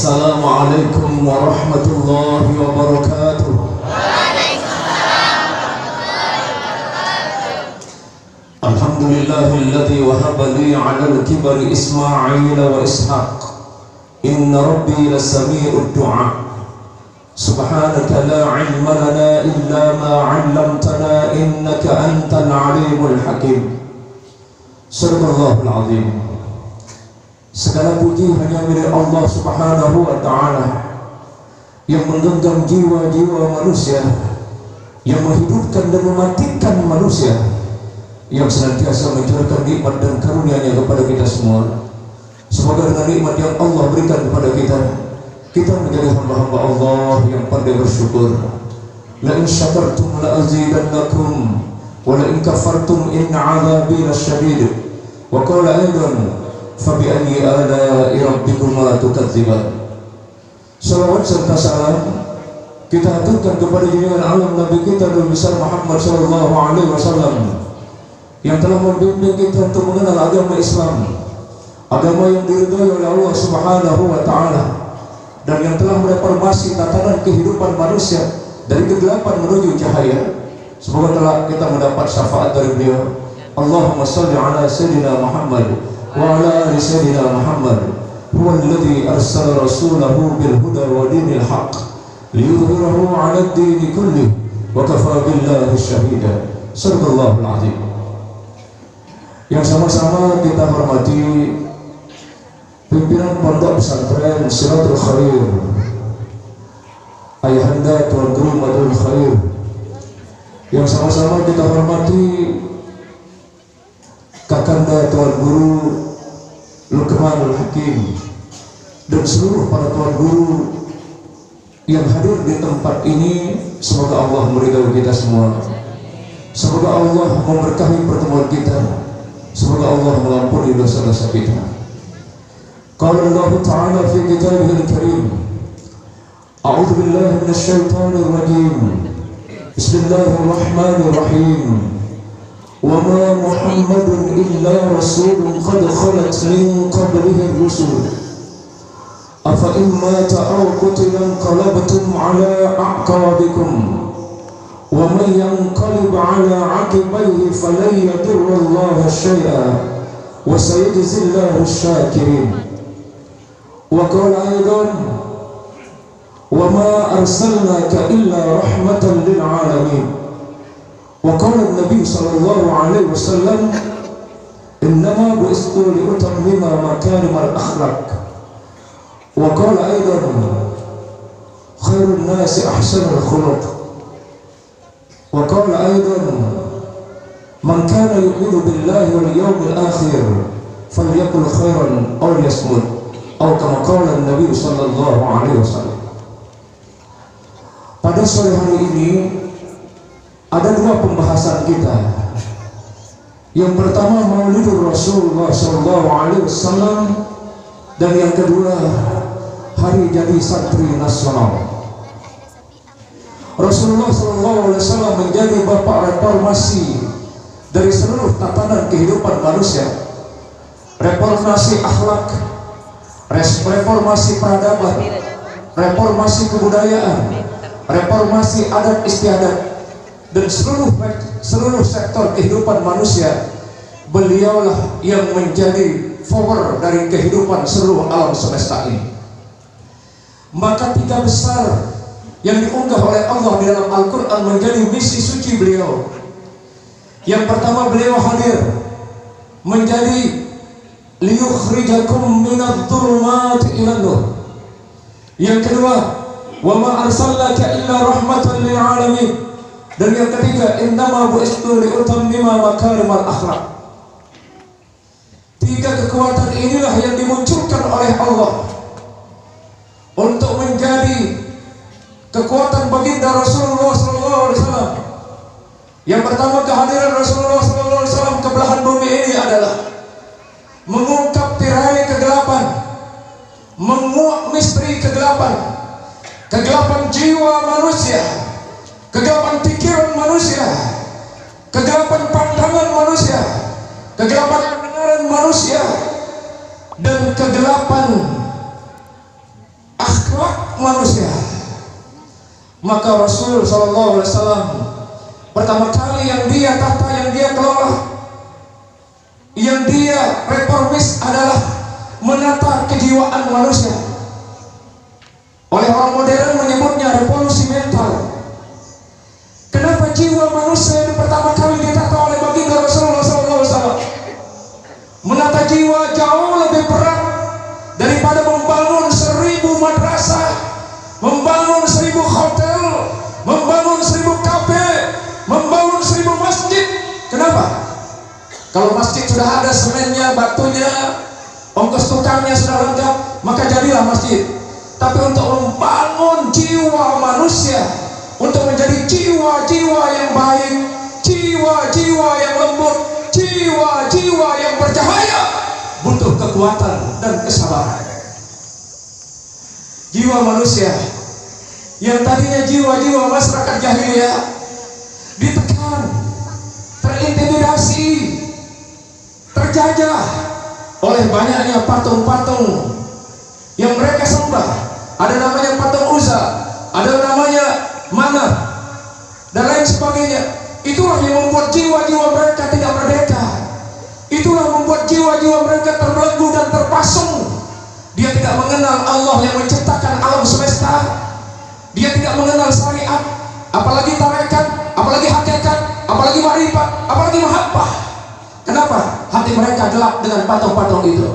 Assalamualaikum warahmatullahi wabarakatuh. Alhamdulillahilladzi wahaba li 'alal kibari Ismail wa Ishaq. Inna rabbi lasami'ud du'a. Subhanaka la 'ilma lana illa ma 'allamtana innaka antal 'alimul hakim. Sadaqallahul 'azim. Segala puji hanya milik Allah Subhanahu wa ta'ala yang menggenggam jiwa-jiwa manusia, yang menghidupkan dan mematikan manusia, yang senantiasa mencurahkan nikmat dan karunia-Nya kepada kita semua. Semoga dengan nikmat yang Allah berikan kepada kita menjadi hamba-hamba Allah yang pandai bersyukur. La in syakartum la azidannakum wa la in kafartum inna 'adzabi lasyadid. Wa qala aidan fabi ayyi ala'i rabbikuma tukadziban. Salawat serta salam kita aturkan kepada junjungan alam Nabi kita Nabi besar Muhammad sallallahu alaihi wasallam yang telah membimbing kita untuk mengenal agama Islam, agama yang diridhai oleh Allah Subhanahu wa taala, dan yang telah mereformasi tatanan kehidupan manusia dari kegelapan menuju cahaya. Semoga telah kita mendapat syafaat dari beliau. Allahumma shalli ala sayyidina Muhammad wa ala ali sayyidina Muhammad huwa alladhi arsala rasulahu bil huda wa dinil haqq liyudhhirahu 'ala ad-din kullih wa kafa billahi shahida. Sadaqallahul 'azim. Yang sama-sama kita hormati pimpinan Pondok Pesantren Siratul Khair, Ayahanda Tuan Guru Madul Khair. Yang sama-sama kita hormati Kakanda Tuan Guru Luqmanul Hakim dan seluruh para tuan guru yang hadir di tempat ini. Semoga Allah meridhai kita semua. Semoga Allah memberkahi pertemuan kita. Semoga Allah mengampuni dosa-dosa kita. Qala Allah Ta'ala fi kitabihil karim, A'udzu billahi minasy syaithanir rajim. Bismillahirrahmanirrahim. Wa ma Muhammadun illa rasulun qad khalat min qablihi ar-rusul. Afa in mata aw qutila inqalabtum ala a'qabikum. Wa man yanqalib ala 'aqibayhi falan yadurra Allah syai'an wa sayajzi Allahu asy-syakirin. Wa qala aidan wa ma arsalnaka illa rahmatan lil 'alamin. Wa qala an-nabiy sallallahu alaihi wasallam innama bu'istu li utammima makarimal akhlaq. Wa qala aidan khairun nasi ahsanul khuluq. Wa qala aidan man kana yu'minu billahi wal yawmil akhir falyaqul khairan aw liyasmut, atau kama qala an-nabiy sallallahu alaihi wasallam. Pada sore hari ini ada dua pembahasan kita. Yang pertama Maulidur Rasulullah sallallahu alaihi wasallam, dan yang kedua hari jadi santri nasional. Rasulullah sallallahu alaihi wasallam menjadi bapak reformasi dari seluruh tatanan kehidupan manusia. Reformasi akhlak, reformasi peradaban, reformasi kebudayaan, reformasi adat istiadat, dan seluruh sektor kehidupan manusia. Beliaulah yang menjadi power dari kehidupan seluruh alam semesta ini. Maka tiga besar yang diunggah oleh Allah di dalam Al-Quran menjadi misi suci beliau. Yang pertama, beliau hadir menjadi liyukhrijakum minadh-dhulumati ilan nur. Yang kedua, wa ma arsalnaka illa rahmatan lil alamin. Dan yang ketiga, innama bu'istu li utammima makarimal akhlaq. Tiga kekuatan inilah yang dimunculkan oleh Allah untuk menjadi kekuatan baginda Rasulullah SAW. Yang pertama, kehadiran Rasulullah SAW ke belahan bumi ini adalah mengungkap tirai kegelapan, menguak misteri kegelapan, kegelapan jiwa manusia, kegelapan pikiran manusia, kegelapan pandangan manusia, kegelapan pendengaran manusia, dan kegelapan Maka Rasul SAW pertama kali yang dia tata, yang dia kelola, yang dia reformis adalah menata kejiwaan manusia. Oleh orang modern menyebutnya revolusi mental. Kenapa jiwa manusia yang pertama kali ditata oleh baginda Rasulullah SAW? Menata jiwa jauh lebih berat daripada membangun 1000 madrasah, membangun 1000 hotel, membangun 1000 kafe, membangun 1000 masjid. Kenapa? Kalau masjid sudah ada semennya, batunya, ongkos tukangnya sudah lengkap, maka jadilah masjid. Tapi untuk membangun jiwa manusia, untuk menjadi jiwa-jiwa yang baik, jiwa-jiwa yang lembut, jiwa-jiwa yang bercahaya, butuh kekuatan dan kesabaran. Jiwa manusia yang tadinya jiwa-jiwa masyarakat jahiliyah ditekan, terintimidasi, terjajah oleh banyaknya patung-patung yang mereka sembah. Ada namanya patung Uzza, ada namanya Manat, dan lain sebagainya. Itulah yang membuat jiwa-jiwa mereka tidak merdeka. Itulah membuat jiwa-jiwa mereka terbelenggu dan terpasung. Dia tidak mengenal Allah yang menciptakan alam semesta. Dia tidak mengenal syariat, apalagi tarekat, apalagi hakikat, apalagi ma'rifat, apalagi mahabbah. Kenapa? Hati mereka gelap dengan patung-patung itu.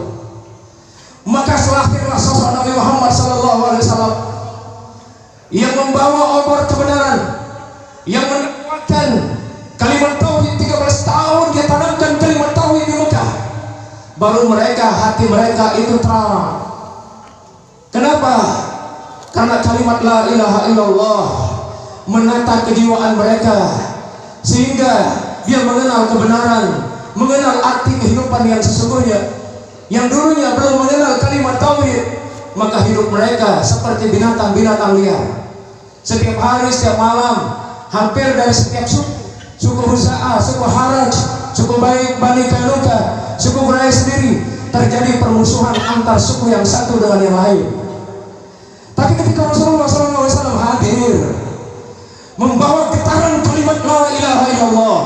Maka selahirlah sosok Nabi Muhammad SAW yang membawa obor kebenaran, yang mendakwakan kalimat tauhid. 13 tahun dia tanamkan kalimat tauhid di Mekah. Baru mereka, hati mereka itu terang. Kenapa? Karena kalimat la ilaha illallah menata kejiwaan mereka, sehingga dia mengenal kebenaran, mengenal arti kehidupan yang sesungguhnya. Yang dulunya belum mengenal kalimat tauhid, maka hidup mereka seperti binatang-binatang liar. Setiap hari, setiap malam, hampir dari setiap suku Huza'ah, suku Haraj, suku Bani Kainuka, suku Quraisy sendiri, terjadi permusuhan antar suku yang satu dengan yang lain. Tapi ketika Rasulullah SAW hadir, membawa getaran kalimat la ilaha illallah,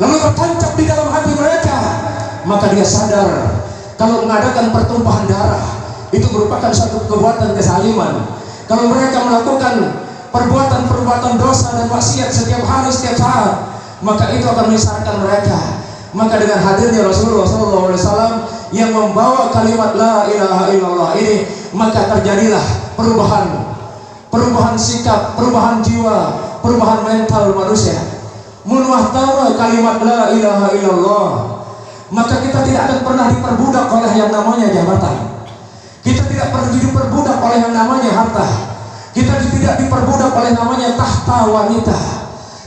lalu tertancap di dalam hati mereka, maka dia sadar kalau mengadakan pertumpahan darah itu merupakan suatu perbuatan kezaliman. Kalau mereka melakukan perbuatan-perbuatan dosa dan maksiat setiap hari, setiap saat, maka itu akan menyesatkan mereka. Maka dengan hadirnya Rasulullah SAW yang membawa kalimat la ilaha illallah ini, maka terjadilah perubahan sikap, perubahan jiwa, perubahan mental manusia. Munuah tawa kalimat la ilaha illallah, maka kita tidak akan pernah diperbudak oleh yang namanya jabatan. Kita tidak pernah diperbudak oleh yang namanya harta. Kita tidak diperbudak oleh namanya tahta wanita.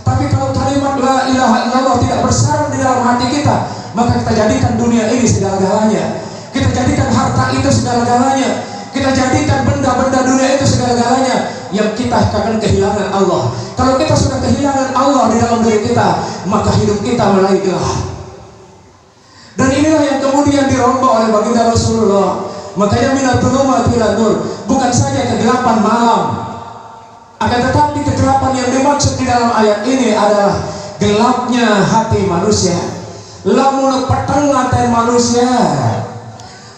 Tapi kalau kalimat la ilaha illallah tidak bersarang di dalam hati kita, maka kita jadikan dunia ini segala-galanya. Kita jadikan harta itu segala-galanya. Kita jadikan benda-benda dunia itu segala-galanya, yang kita akan kehilangan Allah. Kalau kita sudah kehilangan Allah di dalam diri kita, maka hidup kita mulai gelap. Dan inilah yang kemudian dirombak oleh baginda Rasulullah. Makanya minadz-dzulumati ilan nur, bukan saja kegelapan malam, akan tetapi kegelapan yang dimaksud di dalam ayat ini adalah gelapnya hati manusia. Lamun peteng hati manusia.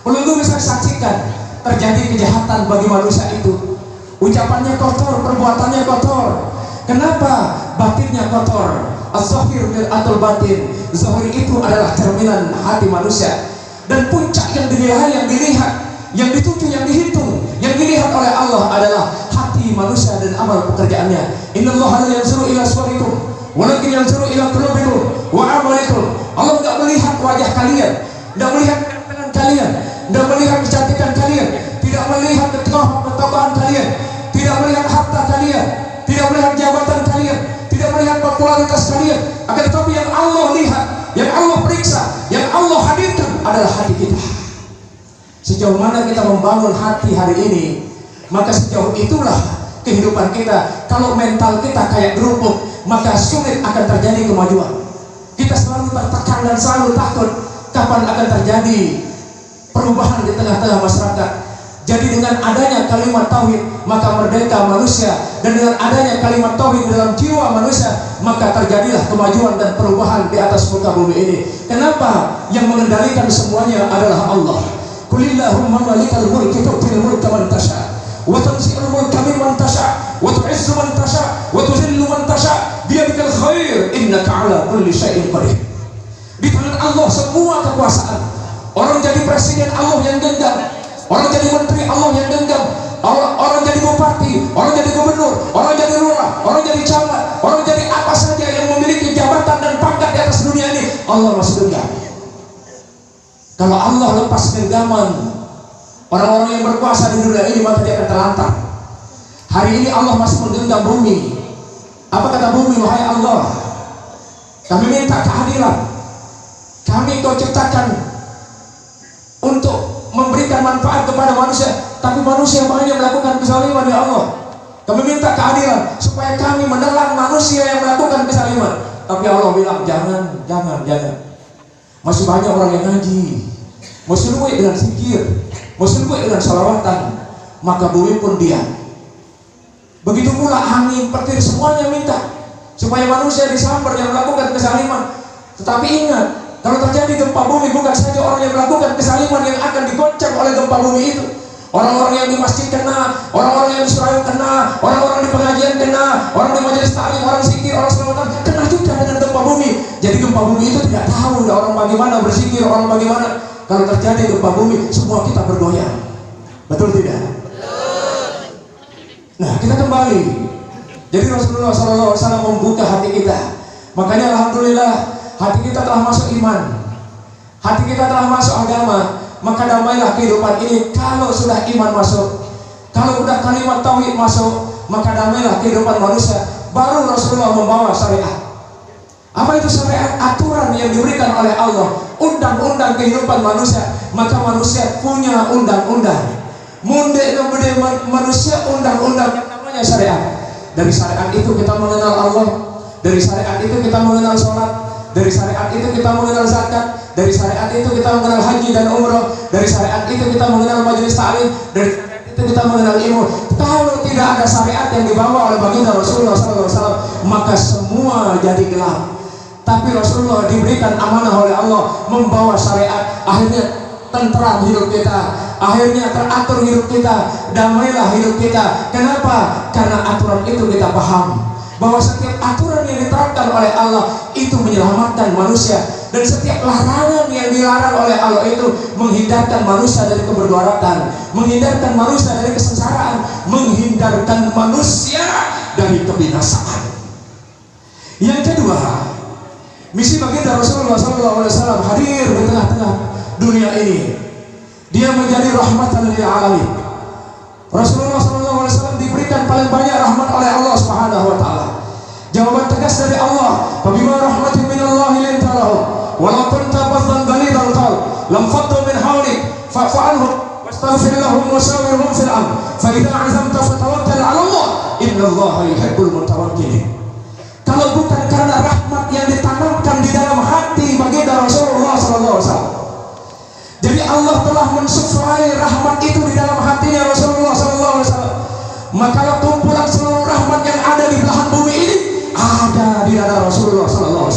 Pelunggu bisa saksikan terjadi kejahatan bagi manusia itu. Ucapannya kotor, perbuatannya kotor. Kenapa? Batinnya kotor. Az-zahir mir'atul batin. Zahir itu adalah cerminan hati manusia. Dan puncak yang dinilai, yang dilihat, yang dituju, yang dihitung, yang dilihat oleh Allah adalah hati manusia dan amal pekerjaannya. Innallaha la yanzuru ila suwarikum, walakin yanzuru ila qulubikum wa amalikum. Allah tidak melihat wajah kalian, tidak melihat tangan kalian, tidak melihat kecantikan kalian, tidak melihat ketokohan kalian, tidak melihat harta kalian, tidak melihat jabatan kalian, tidak melihat popularitas kalian. Akan tetapi yang Allah lihat, yang Allah periksa, yang Allah hadirkan adalah hati kita. Sejauh mana kita membangun hati hari ini, maka sejauh itulah kehidupan kita. Kalau mental kita kayak kerupuk, maka sulit akan terjadi kemajuan. Kita selalu tertekan dan selalu takut kapan akan terjadi perubahan di tengah-tengah masyarakat. Jadi dengan adanya kalimat tauhid maka merdeka manusia, dan dengan adanya kalimat tauhid dalam jiwa manusia maka terjadilah kemajuan dan perubahan di atas muka bumi ini. Kenapa? Yang mengendalikan semuanya adalah Allah. Qulillahumma malikal mulki tu'til mulka man tasha wa tanzi'ul mulka mimman tasha wa tu'izzu man tasha wa tuzillu man tasha biyadikal khair innaka ala kulli syai'in qadir. Di tangan Allah semua kekuasaan. Orang jadi presiden Allah yang genggam, orang jadi menteri Allah yang genggam, orang jadi bupati, orang jadi gubernur, orang jadi lurah, orang jadi camat, orang jadi apa saja yang memiliki jabatan dan pangkat di atas dunia ini, Allah masih genggam. Kalau Allah lepas genggaman orang-orang yang berkuasa di dunia ini, maka dia akan terlantar. Hari ini Allah masih menggenggam bumi. Apa kata bumi? Wahai Allah, kami minta keadilan. Kami Kau ciptakan untuk memberikan manfaat kepada manusia, tapi manusia banyak melakukan kezaliman ya Allah. Kami minta keadilan supaya kami menelan manusia yang melakukan kezaliman. Tapi Allah bilang jangan. Masih banyak orang yang ngaji, masih luwek dengan zikir, masih luwek dengan salawatan, maka bumi pun diam. Begitu pula angin, petir, semuanya minta supaya manusia disambar yang melakukan kezaliman. Tetapi ingat, kalau terjadi gempa bumi, bukan saja orang yang melakukan kezaliman yang akan digoncang oleh gempa bumi itu. Orang-orang yang di masjid kena, orang-orang yang di surau kena, orang-orang di pengajian kena, orang di majelis taklim, orang zikir, orang selawatan kena juga dengan gempa bumi. Jadi gempa bumi itu tidak tahu orang bagaimana berzikir, orang bagaimana. Kalau terjadi gempa bumi, semua kita bergoyang. Betul tidak? Nah, kita kembali. Jadi Rasulullah SAW membuka hati kita. Makanya alhamdulillah, hati kita telah masuk iman, hati kita telah masuk agama. Maka damailah kehidupan ini. Kalau sudah iman masuk, kalau sudah kalimat tauhid masuk, maka damailah kehidupan manusia. Baru Rasulullah membawa syariat. Apa itu syariat? Aturan yang diberikan oleh Allah, undang-undang kehidupan manusia. Maka manusia punya undang-undang. Munde manusia undang-undang yang namanya syariat. Dari syariat itu kita mengenal Allah, dari syariat itu kita mengenal sholat, dari syariat itu kita mengenal zakat, dari syariat itu kita mengenal haji dan umroh, dari syariat itu kita mengenal majelis taklim, dari syariat itu kita mengenal ilmu. Kalau tidak ada syariat yang dibawa oleh baginda Rasulullah SAW, maka semua jadi gelap. Tapi Rasulullah diberikan amanah oleh Allah membawa syariat. Akhirnya tentram hidup kita, akhirnya teratur hidup kita, damailah hidup kita. Kenapa? Karena aturan itu kita paham bahwa setiap aturan yang diterapkan oleh Allah itu menyelamatkan manusia, dan setiap larangan yang dilarang oleh Allah itu menghindarkan manusia dari keberdaratan, menghindarkan manusia dari kesengsaraan, menghindarkan manusia dari kebinasaan. Yang kedua, misi baginda Rasulullah SAW hadir di tengah-tengah dunia ini. Dia menjadi rahmatan lil alamin. Rasulullah SAW diberikan paling banyak rahmat oleh Allah Subhanahu wa taala. Jawaban tegas dari Allah, "Fabima rahmatin minallahi linta lahum, walau kunta faddan ghalidhal qalb, lam faddu min hawlik, fa'fu anhum wastaghfir lahum wa shawirhum fil amr, fa idza 'azamta fatawakkal 'ala Allah, innallaha yuhibbul mutawakkilin." Kalau bukan karena rahmat yang ditanamkan di dalam hati baginda Rasulullah SAW, jadi Allah telah mensuplai rahmat itu di dalam hatinya Rasulullah SAW, maka kumpulan seluruh rahmat yang ada di belahan bumi ini ada di dada Rasulullah SAW.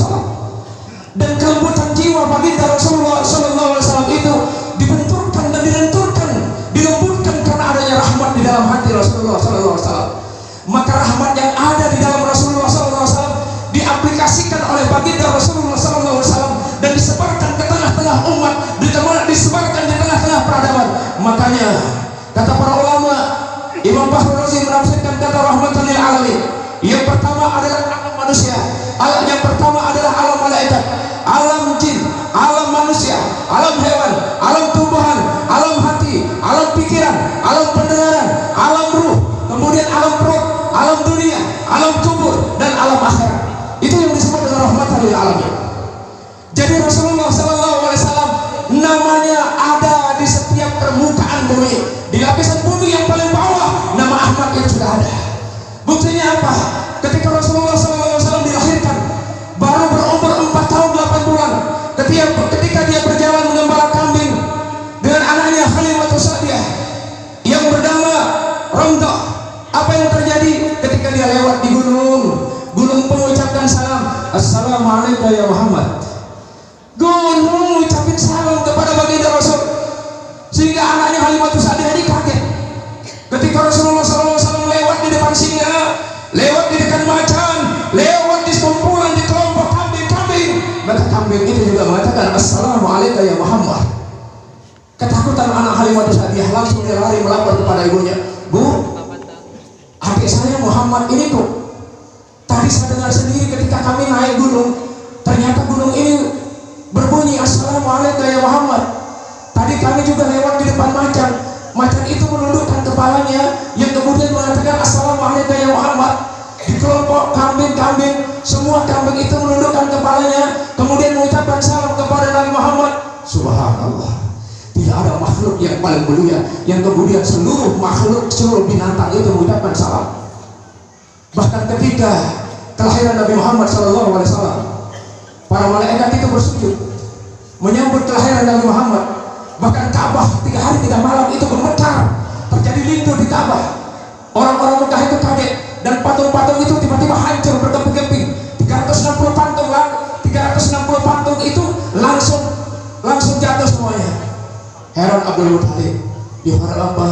Dan kelembutan jiwa baginda Rasulullah SAW itu dibenturkan dan dilenturkan, dilembutkan karena adanya rahmat di dalam hati Rasulullah SAW. Maka rahmat yang ada di dalam Rasulullah SAW diaplikasikan oleh baginda Rasulullah SAW dan disebarkan ke tengah-tengah umat, disebarkan di tengah-tengah peradaban. Makanya kata para ulama, Imam Fakhrul Razi menafsirkan kata rahmatan lil alamin. Yang pertama adalah alam manusia, yang pertama adalah alam malaikat, alam jin, alam manusia, alam hewan, alam tumbuhan, alam hati, alam pikiran, alam pendengaran, alam ruh, kemudian alam perut, alam dunia, alam kubur, dan alam akhirat. Itu yang disebut dengan rahmatan lil alamin. Jadi Rasulullah SAW namanya ada di setiap permukaan bumi. Di lapisan bumi yang paling bawah nama Ahmad itu sudah ada. Buktinya apa? Ketika Rasulullah SAW dilahirkan, baru berumur 4 tahun 8 bulan, ketika dia berjalan mengembala kambing dengan anaknya Khalimatus Sa'diyah, gunung ucapin salam kepada baginda Rasul, sehingga anaknya Halimatus Sa'diyah ini kaget ketika Rasulullah SAW lewat di depan singa, lewat di dekat macan, lewat di sekumpulan, di kelompok kambing-kambing, maka kambing itu juga mengatakan Assalamualaikum ya Muhammad. Ketakutan anak Halimatus Sa'diyah, langsung dia lari melapor kepada ibunya, Bu, adik saya Muhammad ini kok tadi saya dengar sendiri ketika kami naik gunung, ternyata gunung ini berbunyi Assalamualaikum ya Muhammad. Tadi kami juga lewat di depan macan, macan itu menundukkan kepalanya yang kemudian mengatakan Assalamualaikum ya Muhammad. Di kelompok kambing-kambing, semua kambing itu menundukkan kepalanya kemudian mengucapkan salam kepada Nabi Muhammad. Subhanallah, tidak ada makhluk yang paling mulia yang kemudian seluruh makhluk, seluruh binatang itu mengucapkan salam. Bahkan ketika kelahiran Nabi Muhammad SAW, para malaikat itu bersujud menyambut kelahiran Nabi Muhammad. Bahkan Ka'bah 3 hari 3 malam itu gemetar, terjadi lindu di Ka'bah. Orang-orang Mekah itu kaget, dan patung-patung itu tiba-tiba hancur berkeping-keping. 360 patung itu langsung jatuh semuanya. Heran Abdul Muthalib, di hari apa?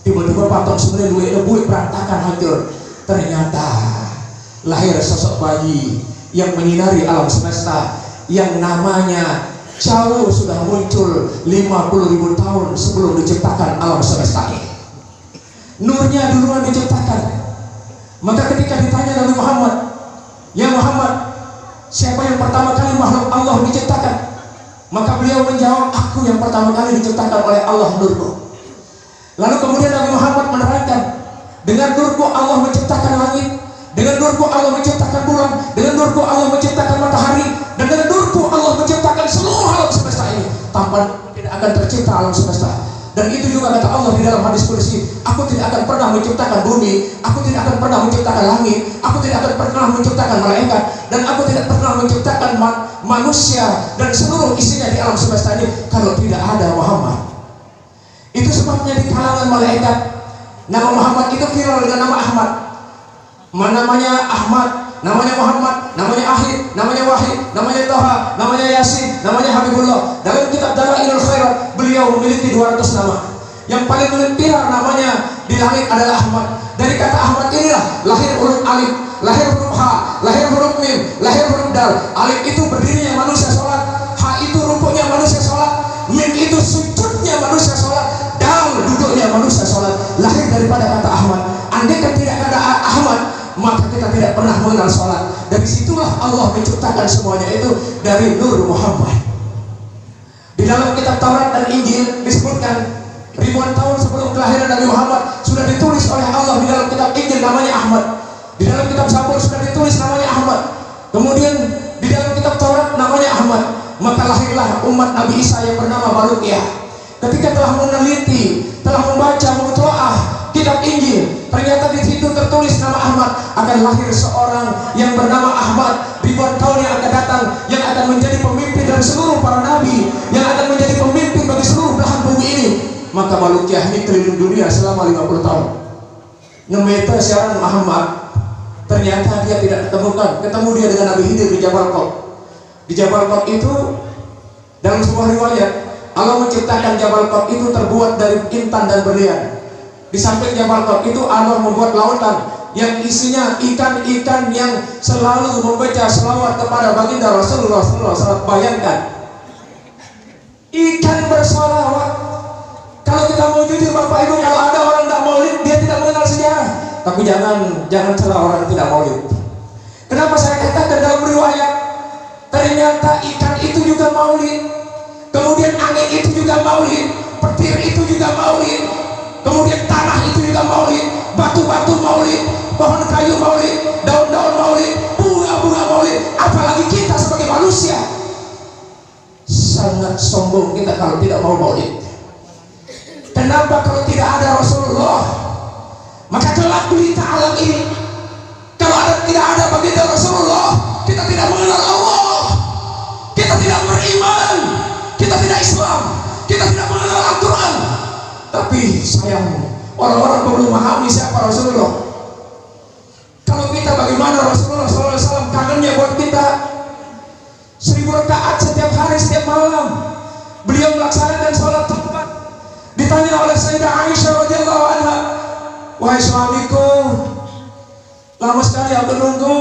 Tiba-tiba patung sebenarnya buik berantakan hancur. Ternyata lahir sosok bayi yang menyinari alam semesta, yang namanya jauh sudah muncul 50.000 tahun sebelum diciptakan alam semesta ini. Nurnya duluan diciptakan. Maka ketika ditanya Nabi Muhammad, ya Muhammad, siapa yang pertama kali makhluk Allah diciptakan? Maka beliau menjawab, aku yang pertama kali diciptakan oleh Allah, nurku. Lalu kemudian Nabi Muhammad menerangkan, dengan nurku Allah menciptakan langit, dengan nurku Allah menciptakan bulan, dengan nurku Allah menciptakan matahari, dan dengan nurku Allah menciptakan seluruh alam semesta ini. Tanpa tidak akan tercipta alam semesta. Dan itu juga kata Allah di dalam hadis qudsi, aku tidak akan pernah menciptakan bumi, aku tidak akan pernah menciptakan langit, aku tidak akan pernah menciptakan malaikat, dan aku tidak pernah menciptakan manusia dan seluruh isinya di alam semesta ini kalau tidak ada Muhammad. Itu sebabnya di kalangan malaikat nama Muhammad itu viral dengan nama Ahmad. Namanya Ahmad, namanya Muhammad, namanya Ahid, namanya Wahid, namanya Toha, namanya Yasin, namanya Habibullah. Dalam kitab Dalailul Khairat beliau memiliki 200 nama. Yang paling viral namanya di langit adalah Ahmad. Dari kata Ahmad inilah lahir huruf alif, lahir huruf ha, lahir huruf mim, lahir huruf dal. Alif itu berdirinya manusia sholat, ha itu rukuknya manusia sholat, mim itu sujudnya manusia sholat, dal duduknya manusia sholat. Lahir daripada kata Ahmad. Andai kan tidak ada Ahmad, maka kita tidak pernah mengenal sholat. Dari situlah Allah menciptakan semuanya itu dari nur Muhammad. Di dalam kitab Taurat dan Injil disebutkan ribuan tahun sebelum kelahiran Nabi Muhammad sudah ditulis oleh Allah di dalam kitab Injil namanya Ahmad. Di dalam kitab Zabur sudah ditulis namanya Ahmad. Kemudian di dalam kitab Taurat namanya Ahmad. Maka lahirlah umat Nabi Isa yang bernama Balukiyah. Ketika telah meneliti, telah membaca, mutlaah kitab Injil, ternyata di situ tertulis nama Ahmad. Akan lahir seorang yang bernama Ahmad ribuan tahun yang akan datang, yang akan menjadi pemimpin dari seluruh para nabi, yang akan menjadi pemimpin bagi seluruh belahan bumi ini. Maka Balukiyah ini keliling dunia selama 50 tahun. Ngemeta siaran Muhammad, ternyata dia tidak ketemu dia dengan Nabi Khidir di Jabal Qab. Di Jabal Qab itu dalam sebuah riwayat Allah menciptakan Jabal Qab itu terbuat dari intan dan berlian. Di samping Jabal Qab itu Allah membuat lautan yang isinya ikan-ikan yang selalu membaca selawat kepada baginda Rasulullah SAW. Bayangkan, ikan bersolawat. Kalau kita mau jujur Bapak Ibu, kalau ada orang tidak maulid, dia tidak mengenal sejarah. Tapi jangan celah orang tidak maulid. Kenapa saya katakan dalam riwayat, ternyata ikan itu juga maulid, kemudian angin itu juga maulid, petir itu juga maulid, kemudian tanah itu juga maulid, batu-batu maulid, pohon kayu maulid, daun-daun maulid, bunga-bunga maulid. Apalagi kita sebagai manusia, sangat sombong kita kalau tidak mau maulid. Kenapa kalau tidak ada Rasulullah? Maka gelap gulita alam ini. Kalau tidak ada baginda Rasulullah, kita tidak mengenal Allah, kita tidak beriman, kita tidak Islam, kita tidak mengenal Al-Quran. Tapi sayang, orang-orang belum memahami siapa Rasulullah. Kalau kita bagaimana Rasulullah SAW kangennya buat kita, 1000 rakaat setiap hari, setiap malam. Beliau melaksanakan sholat taubat. Ditanya oleh Sayyidah Aisyah radhiyallahu anha, wahai suamiku, lama sekali aku nunggu,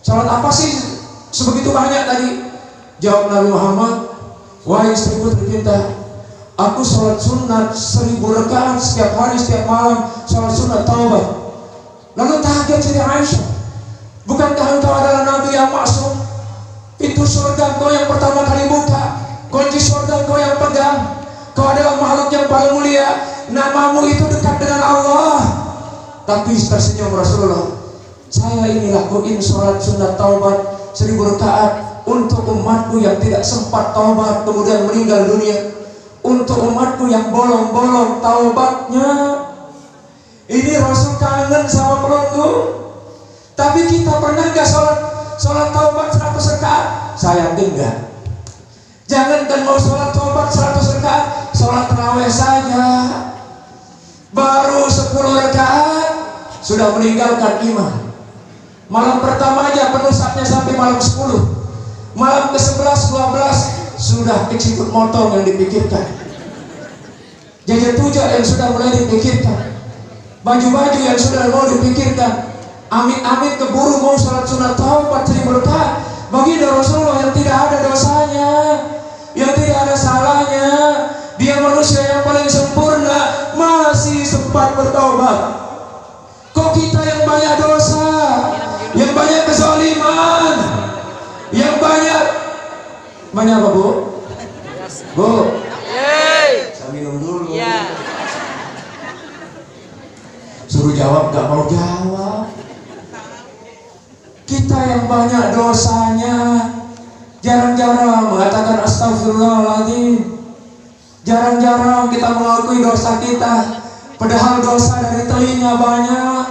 sholat apa sih sebegitu banyak tadi? Jawab Nabi Muhammad, wahai istriku tercinta, aku sholat sunat 1000 rakaat setiap hari, setiap malam, sholat sunat taubat. Lalu kaget Sayyidah Aisyah, bukankah engkau adalah Nabi yang maksum? Pintu surga engkau yang pertama kali buka, kunci surga engkau yang pegang. Kau adalah makhluk yang paling mulia, namamu itu dekat dengan Allah. Tapi tersenyum Rasulullah, saya ini lakuin sholat sunat taubat 1000 rakaat untuk umatku yang tidak sempat taubat kemudian meninggal dunia, untuk umatku yang bolong-bolong taubatnya. Ini Rasul kangen sama pelunggu. Tapi kita pernah gak sholat taubat 100 rakaat? Saya yakin enggak. Jangankan mau sholat taubat 100 rakaat, sholat tarawih saja baru 10 rakaat sudah meninggalkan iman. Malam pertama aja penuh saatnya sampai malam 10. Malam ke-11, 12 sudah keciput motong yang dipikirkan, jajan tujak yang sudah mulai dipikirkan, baju-baju yang sudah mau dipikirkan. Amit-amit keburu mau sholat sunat taubat 1000 rakaat. Baginda Rasulullah yang tidak ada dosanya, yang tidak ada salahnya, dia manusia yang paling sempurna, masih sempat bertobat. Kok kita yang banyak dosa, yang banyak kezaliman, yang banyak apa Bu? Bu, saya minum dulu. Suruh jawab gak mau jawab. Kita yang banyak dosanya, jarang-jarang mengatakan astagfirullahaladzim. Jarang-jarang kita mengakui dosa kita. Padahal dosa dari telinga banyak,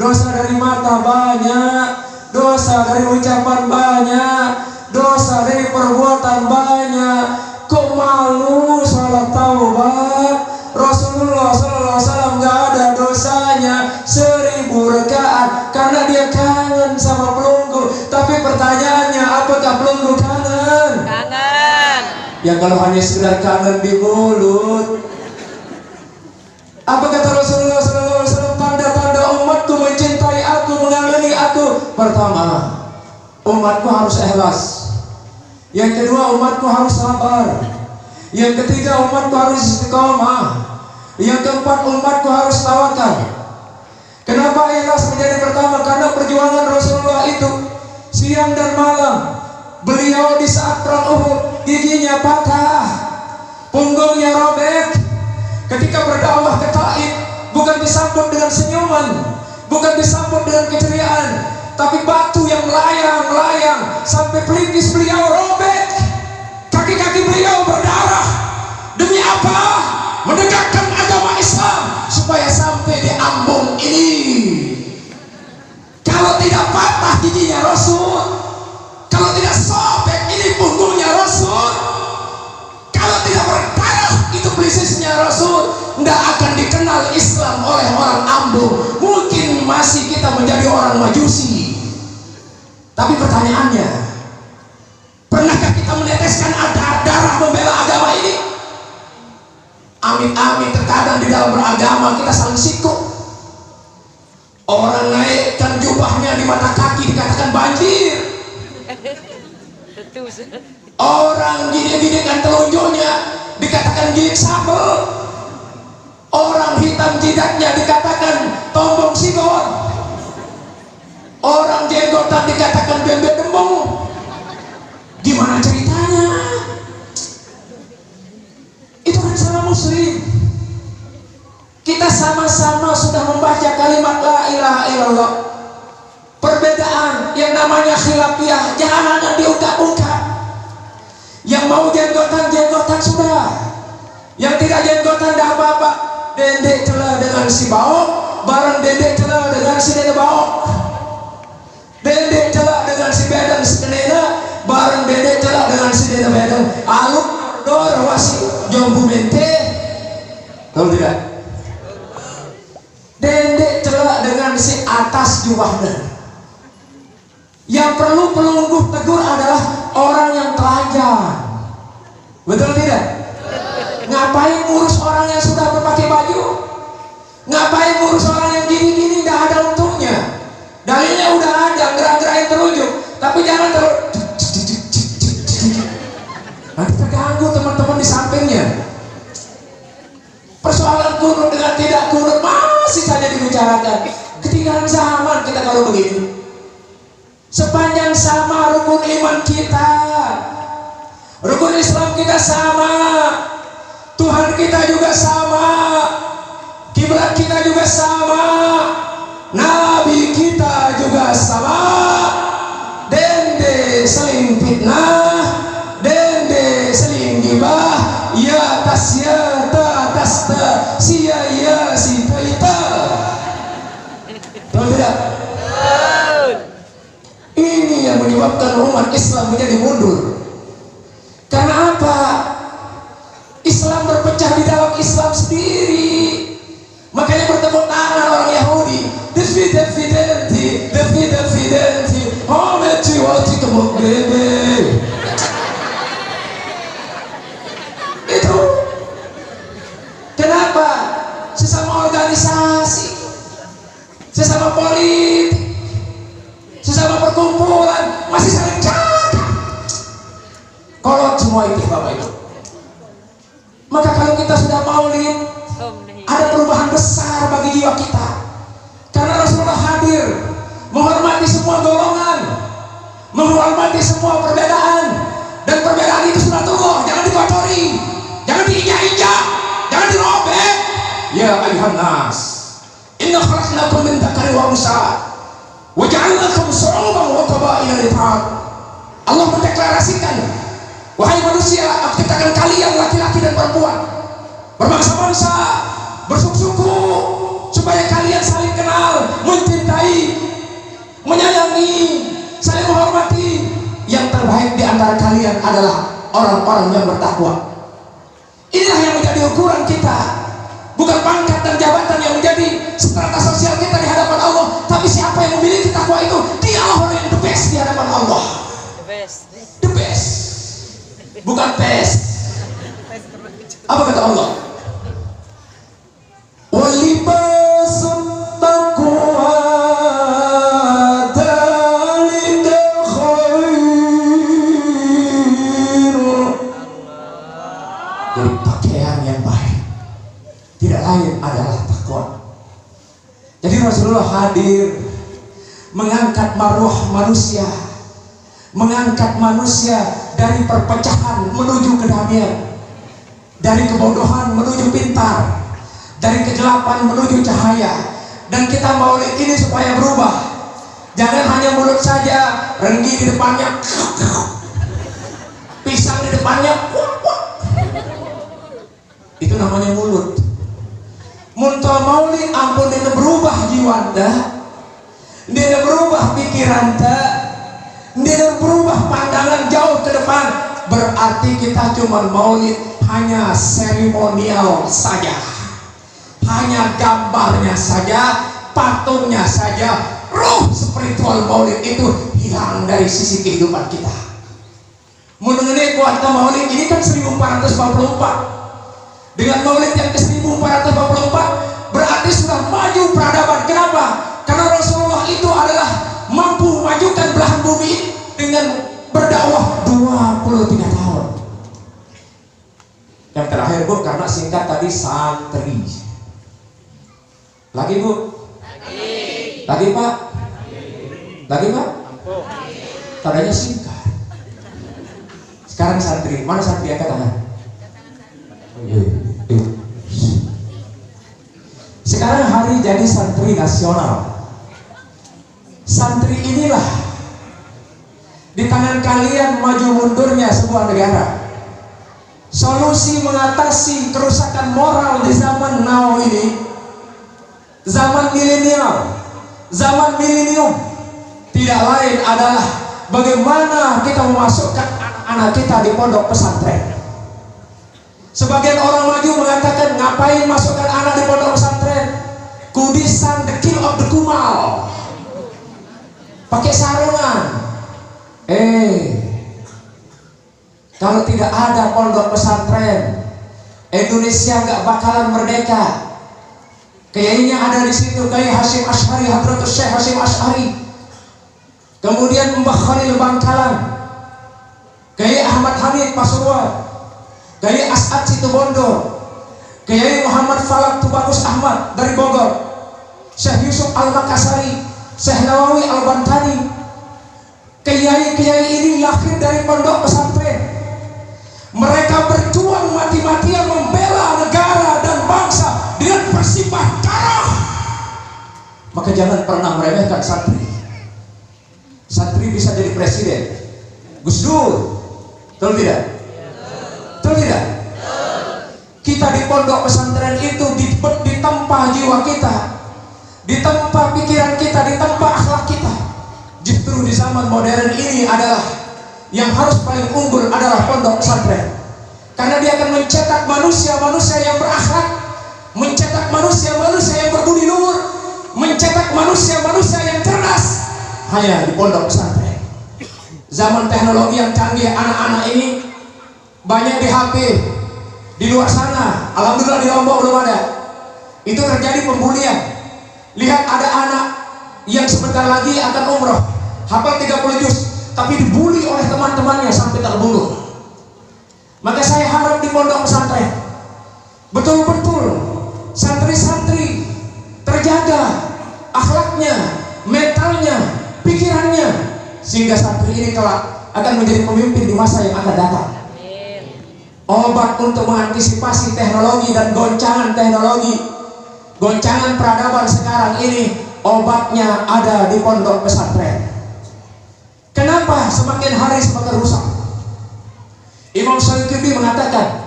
dosa dari mata banyak, dosa dari ucapan banyak, dosa dari perbuatan banyak. Kok malu sholat taubat? Rasulullah SAW gak ada dosanya 1000 rakaat karena dia kangen sama pelunggu. Tapi pertanyaannya, apakah pelunggu kangen? Kangen. Ya kalau hanya sekedar kangen di mulut. Apa kata Rasulullah SAW? Tanda-tanda umatku mencintai aku, mengagumi aku. Pertama, umatku harus ikhlas. Yang kedua, umatku harus sabar. Yang ketiga, umatku harus istiqomah. Yang keempat, umatku harus tawakal. Kenapa ikhlas menjadi pertama? Karena perjuangan Rasulullah itu siang dan malam. Beliau di saat perang Uhud giginya patah, punggungnya robek. Ketika berdakwah ke Taif, bukan disambut dengan senyuman, bukan disambut dengan keceriaan, tapi batu yang melayang sampai pelipis beliau robek, kaki-kaki beliau berdarah. Demi apa? Menegakkan agama Islam supaya sampai di Ambon ini. Kalau tidak patah giginya Rasul, kalau tidak sobek ini punggungnya Rasul, kalau tidak berdarah itu pelisisnya Rasul, tidak akan dikenal Islam oleh orang Ambon. Mungkin masih kita menjadi orang Majusi. Tapi pertanyaannya, pernahkah kita meneteskan darah membela agama ini? Amit-amit terkadang di dalam beragama kita saling sikut. Orang naikkan jubahnya di mata kaki dikatakan banjir. Orang gini-ginikan telunjuknya dikatakan gilik sambal. Orang hitam jidatnya dikatakan tombong sigon. Orang jenggotan dikatakan bembe dembong. Gimana ceritanya? Itu kan sama muslim. Kita sama-sama sudah membaca kalimat la ilaha illallah. Perbedaan yang namanya khilafiyah jangan diungkap-ungkap. Yang mau jenggotan sudah, yang tidak jenggotan tidak apa-apa. Dendek celah dengan si baok, bareng dendek celah dengan si dede baok. Dendek celah dengan si bedang si kenena, bareng dendek celah dengan si dede bedang. Aluk dor wasi jombu mente. Tahu tidak? Dendek celah dengan si atas jubahnya. Yang perlu pelungguh tegur adalah Nanti terganggu teman-teman di sampingnya. Persoalan kunut dengan tidak kunut masih saja dibicarakan. Ketinggalan zaman kita kalau begini. Sepanjang sama rukun iman kita, rukun Islam kita sama, Tuhan kita juga sama, kiblat kita juga sama, Nabi kita juga sama. Dende seling fitnah, dende seling gibah, ya tasya ta tasta sia ya si taita. Tahu tidak? Ini yang menyebabkan umat Islam menjadi mundur. Karena apa? Islam berpecah di dalam Islam sendiri. Makanya bertepuk tangan orang Yahudi. Defidenti, hometi wati kemukrebe. Itu. Kenapa? Sesama organisasi, sesama politik, sesama perkumpulan masih saling jaga. Kolot semua itu Bapak Ibu. Maka kalau kita sudah maulid, ada perubahan besar bagi jiwa kita. Karena Rasulullah hadir, menghormati semua golongan, menghormati semua perbedaan, dan perbedaan itu sunatullah, jangan dikotori, jangan diinjak-injak, jangan dirobek. Ya ayuhan nas, inna khalaqnakum min dzakarin wa unsa wa ja'alnakum syu'uban wa qabaila lita'arafu. Allah mendeklarasikan, wahai manusia, aku ciptakan kalian laki-laki dan perempuan, berbangsa-bangsa, bersuku-suku, supaya kalian saling kenal, mencintai, menyayangi, saling menghormati. Yang terbaik di antara kalian adalah orang-orang yang bertakwa. Inilah yang menjadi ukuran kita, bukan pangkat dan jabatan yang menjadi strata sosial kita di hadapan Allah, tapi siapa yang memiliki takwa itu, dialah orang yang the best di hadapan Allah. The best, bukan best. Apa kata Allah? Walibasun taqwa dzalika khair. Jadi pakaian yang baik tidak lain adalah takwa. Jadi Rasulullah hadir mengangkat maruah manusia, mengangkat manusia dari perpecahan menuju kedamaian, dari kebodohan menuju pintar, dari kegelapan menuju cahaya. Dan kita maulid ini supaya berubah. Jangan hanya mulut saja, renggi di depannya, pisang di depannya, itu namanya mulut. Muntah maulid ampun dia berubah jiwa anda, dia berubah pikiran anda, dia berubah pandangan jauh ke depan. Berarti kita cuma maulid hanya seremonial saja, hanya gambarnya saja, patungnya saja. Ruh spiritual maulid itu hilang dari sisi kehidupan kita. Mengenai kuarta maulid ini kan 1444. Dengan maulid yang ke 1444 berarti sudah maju peradaban. Kenapa? Karena Rasulullah itu adalah mampu memajukan belahan bumi dengan berdakwah 23 tahun. Yang terakhir Bu, karena singkat tadi, santri. Lagi Bu? Lagi Pak? Lagi Pak? Tadanya singkat. Sekarang santri. Mana santri angkat tangan? Sekarang hari jadi santri nasional. Santri inilah di tangan kalian maju mundurnya sebuah negara. Solusi mengatasi kerusakan moral di zaman now ini, zaman milenial, zaman milenium, tidak lain adalah bagaimana kita memasukkan anak-anak kita di pondok pesantren. Sebagian orang maju mengatakan, ngapain masukkan anak di pondok pesantren? Kudisan, the king of the kumal, pakai sarungan. Kalau tidak ada pondok pesantren, Indonesia nggak bakalan merdeka. Kayaknya ada di situ Kiai Hasyim Asy'ari, Hadratus Syekh Hasyim Asy'ari, kemudian Mbah Khalil Bangkalan, Kiai Ahmad Hamid Pasuruan, Kiai As'ad Situbondo, Kiai Muhammad Falak Tubagus Ahmad dari Bogor, Syekh Yusuf Al-Makassari, Syekh Nawawi Al-Bantani. Kiai-kiai ini lahir dari pondok pesantren. Mereka berjuang mati-matian membela negara dan bangsa dengan bersifat darah. Maka jangan pernah meremehkan santri. Santri bisa jadi presiden. Gus Dur, betul tidak? Betul tidak? Kita di pondok pesantren itu ditempa jiwa kita, ditempa pikiran kita, ditempa akhlak kita. Justru di zaman modern ini adalah yang harus paling unggul adalah pondok pesantren, karena dia akan mencetak manusia-manusia yang berakhlak, mencetak manusia-manusia yang berbudi luhur, mencetak manusia-manusia yang cerdas hanya di pondok pesantren. Zaman teknologi yang canggih, anak-anak ini banyak di HP. Di luar sana, alhamdulillah di Lombok belum ada. Itu terjadi pembulian. Lihat ada anak yang sebentar lagi akan umroh, hafal 30 juz, tapi dibully oleh teman-temannya sampai terbunuh. Maka saya harap di pondok pesantren betul-betul santri-santri terjaga akhlaknya, mentalnya, pikirannya, sehingga santri ini kelak akan menjadi pemimpin di masa yang akan datang. Obat untuk mengantisipasi teknologi dan goncangan teknologi, goncangan peradaban sekarang ini, obatnya ada di pondok pesantren. Kenapa semakin hari semakin rusak? Imam Syukri mengatakan,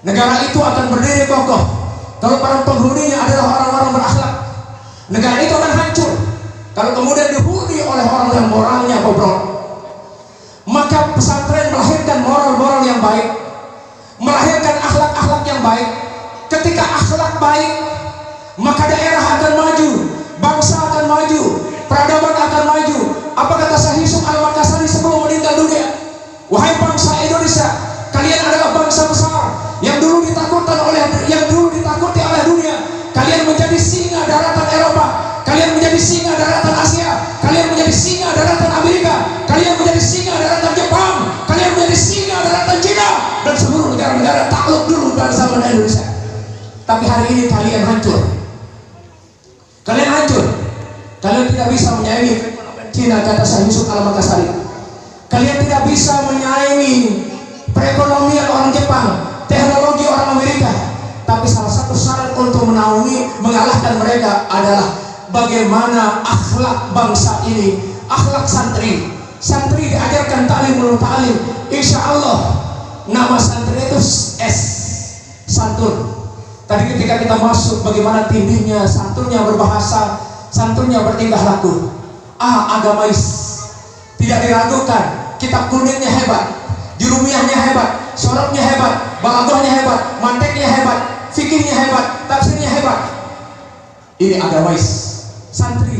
negara itu akan berdiri kokoh kalau para penghuninya adalah orang-orang berakhlak. Negara itu akan hancur kalau kemudian dihuni oleh orang yang moralnya bobrok. Maka pesantren melahirkan moral-moral yang baik, melahirkan akhlak-akhlak yang baik. Ketika akhlak baik, maka daerah akan maju, bangsa akan maju, peradaban akan maju. Apa kata Syekh Yusuf Al-Makassari sebelum meninggal dunia? Wahai bangsa Indonesia, kalian adalah bangsa besar yang dulu ditakuti oleh dunia. Kalian menjadi singa daratan Eropa, kalian menjadi singa daratan Asia, kalian menjadi singa daratan Amerika, kalian menjadi singa daratan Jepang, kalian menjadi singa daratan Cina dan seluruh negara-negara takluk dulu pada zaman Indonesia. Tapi hari ini kalian hancur. Kalian hancur. Kalian tidak bisa menyaingi Cina, kata Syekh Yusuf Al-Makassari. Kalian tidak bisa menyaingi perekonomian orang Jepang, teknologi orang Amerika. Tapi salah satu syarat untuk mengalahkan mereka adalah bagaimana akhlak bangsa ini, akhlak santri. Santri diajarkan ta'limul ta'lim. Insya Allah nama santri itu S, santun. Tadi ketika kita masuk, bagaimana tindihnya, santunnya berbahasa, santunnya bertingkah laku. Agamais, tidak diragukan. Kitab kuningnya hebat, jurumiyahnya hebat, sorobnya hebat, balaghahnya hebat, manteknya hebat, fikihnya hebat, tafsirnya hebat. Ini agamais. Santri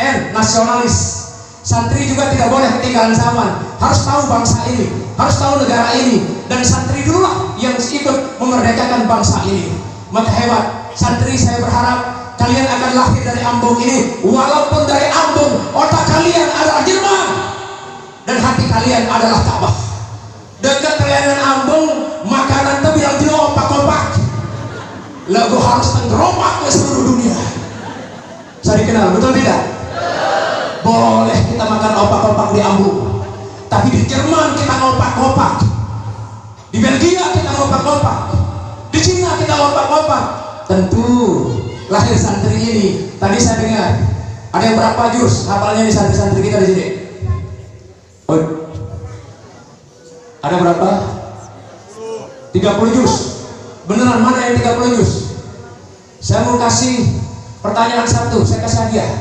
N, nasionalis. Santri juga tidak boleh ketinggalan zaman, harus tahu bangsa ini, harus tahu negara ini, dan santri dululah yang ikut memerdekakan bangsa ini. Maka hebat santri, saya berharap kalian akan lahir dari Ambung ini. Walaupun dari Ambung, otak kalian adalah Jerman dan hati kalian adalah Ka'bah. Dekat kalian dengan Ambung, makanan itu bilang opak-opak, lagu harus tenggeromak ke seluruh dunia. Saya dikenal, betul tidak? Boleh kita makan opak-opak di Ambung, tapi di Jerman kita ngopak-ngopak, di Belgia kita ngopak-ngopak, di Cina kita ngopak-ngopak. Tentu lahir santri ini. Tadi saya dengar ada yang berapa juz hafalnya di santri-santri kita di sini? Oh, ada berapa? 30 juz. Beneran mana yang 30 juz? Saya mau kasih pertanyaan satu, saya kasih hadiah.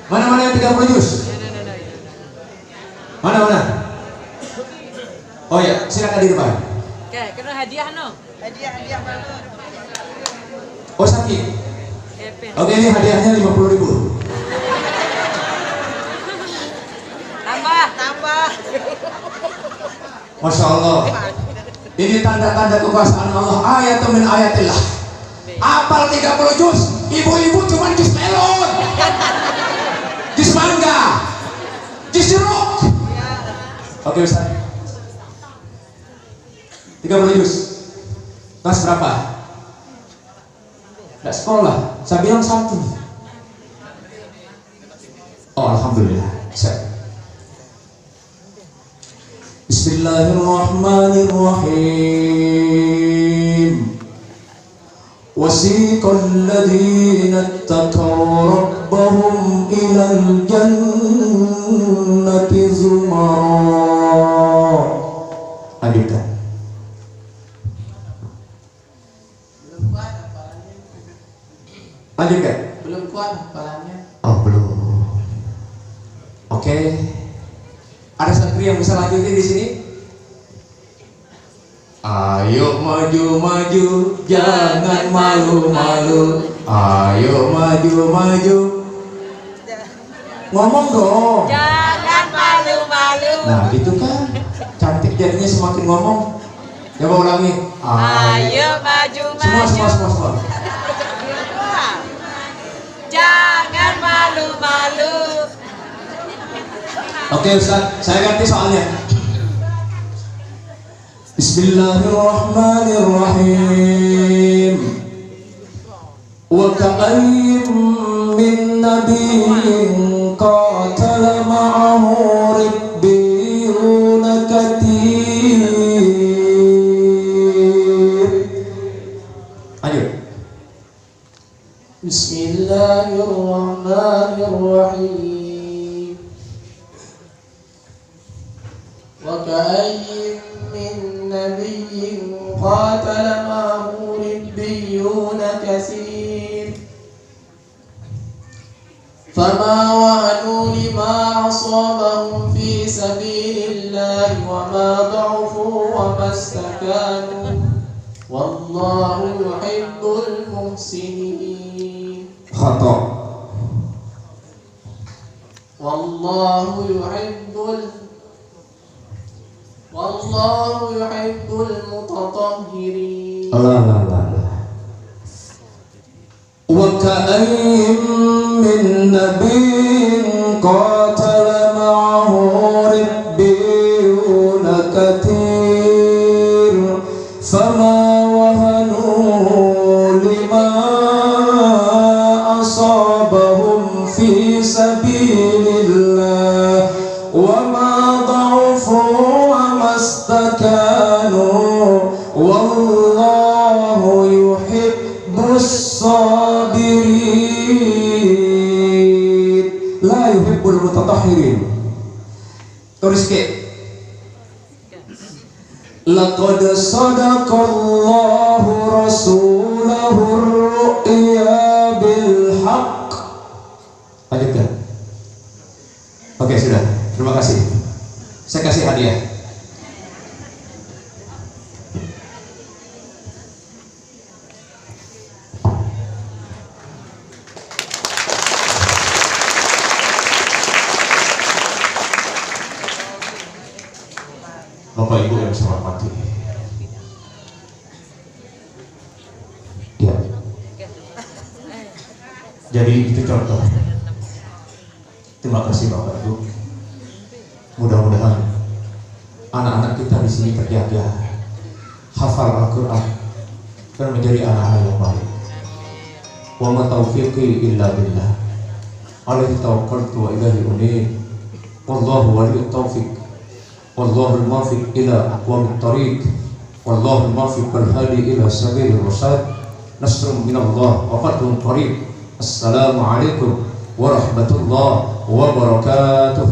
Mana yang 30 juz? Mana? Oh ya, silakan di depan. Oke, kena hadiah no. Hadiah mana? Oh sakit. Oke, ini hadiahnya 50.000. Tambah. Masya Allah. Ini tanda-tanda kekuasaan Allah. Ayatun min ayatillah. Apal 30 juz. Ibu-ibu cuma juz melon, juz mangga, juz jeruk. Oke Ustaz. 30 juz. Kelas berapa? Nggak sekolah. Saya bilang 1. Oh, alhamdulillah. Bismillahirrahmanirrahim. وسيق الذين اتقوا ربهم إلى الجنة زمرا. Lanjutkan. Lanjutkan. Belum kuat hafalannya. Oh, belum. Oke. Ada santri yang bisa lanjutin di sini? Ayo maju-maju, jangan malu-malu. Ayo maju-maju. Ngomong dong. Jangan malu-malu. Nah, gitu kan. Cantik jadinya semakin ngomong. Coba ulangi. Ayo maju-maju. Semua. Jangan malu-malu. Oke Ustaz, saya ganti soalnya. Bismillahirrahmanirrahim. Wa ka'ayyin min nabiyyin qatala ma'ahu ribbiyuna katsir. Lanjut. Bismillahirrahmanirrahim. Wa ka'ayyin min nabiyyin qatala ma'ahu ribbiyuna katsir. Fama wahanu lima asabahum fi sabilillahi wa ma da'ufu wa mastakanu. Wallahu yuhibbul muhsinin. Khata. Wallahu yuhibbul mutatahhirin. La. Wa ka'ayyin min nabiyyin qatala ma'ahu ribbiyuna katsir. Fama wahanu lima asabahum fi sabilillah wa ma da'ufu wa mastakanu. Wallahu yuhibbus sabirin. La yuhibbul mutatahhirin. Tulis ke. Laqad sadaqallahu rasulahu ar-ru'ya bil haqq. Lanjutkan. Oke, sudah. Terima kasih. Saya kasih hadiah. Bapak Ibu yang saya hormati. Ya. Jadi itu contoh. Terima kasih Bapak Ibu. Mudah-mudahan anak-anak kita di sini terjaga, hafal Al-Quran dan menjadi anak-anak yang baik. Wa ma taufiqi illa billah. Alaihi tawakkaltu wa ilaihi unib. Wallahu waliyut taufiq. Wallahul muwaffiq ila aqwamit thariq. Wallahul muwaffiq wal hadi ila sabilir rasyad. Nasrun minallah wa fathun qarib. Assalamualaikum warahmatullahi wabarakatuh.